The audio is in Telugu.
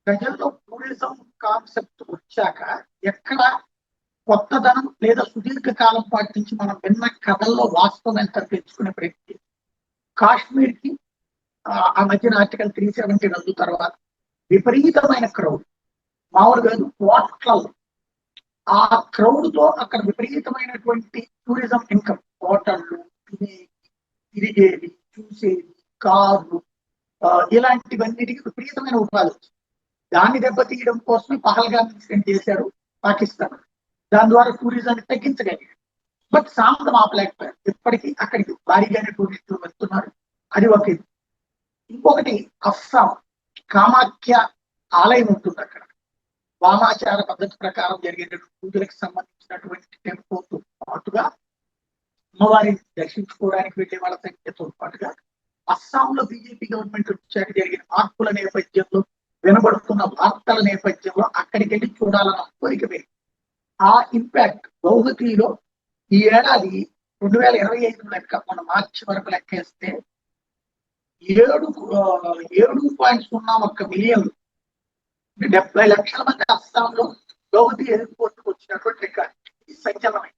ప్రజల్లో టూరిజం కాన్సెప్ట్ వచ్చాక ఎక్కడ కొత్తదనం లేదా సుదీర్ఘకాలం పాటు నుంచి మనం విన్న కథల్లో వాస్తవం ఎంత తెచ్చుకునే ప్రయత్నం. కాశ్మీర్ కి ఆ మధ్యన ఆర్టికల్ 370 రద్దు తర్వాత విపరీతమైన క్రౌడ్, మామూలుగా కోట్లలో ఆ క్రౌడ్ తో అక్కడ విపరీతమైనటువంటి టూరిజం ఇన్కమ్, హోటళ్ళు, తిరిగేది, చూసేది, కార్లు, ఇలాంటివన్నిటికీ విపరీతమైన ఉపాధి వచ్చింది. దాన్ని దెబ్బతీయడం కోసమే పహల్గామ్ ఇన్సిడెంట్ చేశారు పాకిస్తాన్. దాని ద్వారా టూరిజాన్ని తగ్గించగలిగారు. బట్ సాంతం ఆపలేకపోయారు. ఇప్పటికీ అక్కడికి భారీగానే టూరిస్టులు వెళ్తున్నారు. అది ఒక ఇది. ఇంకొకటి అస్సాం కామాఖ్య ఆలయం ఉంటుంది. అక్కడ వామాచార పద్ధతి ప్రకారం జరిగేటటువంటి పూజలకు సంబంధించినటువంటి టెంపోతో పాటుగా అమ్మవారిని దర్శించుకోవడానికి వెళ్ళే వాళ్ళ సంఖ్యతో పాటుగా అస్సాంలో బీజేపీ గవర్నమెంట్ వచ్చాక జరిగిన మార్పుల నేపథ్యంలో, వినబడుతున్న వార్తల నేపథ్యంలో అక్కడికి వెళ్ళి చూడాలన్న కోరిక పెరిగింది. ఆ ఇంపాక్ట్ గౌహతిలో ఈ ఏడాది 2025 లెక్క మన మార్చి వరకు లెక్కేస్తే 7.01 మిలియన్లు, 70 లక్షల మంది అస్సాంలో గౌహతి ఎయిర్పోర్ట్ వచ్చినటువంటి రికార్డు. ఇది సంచలనం.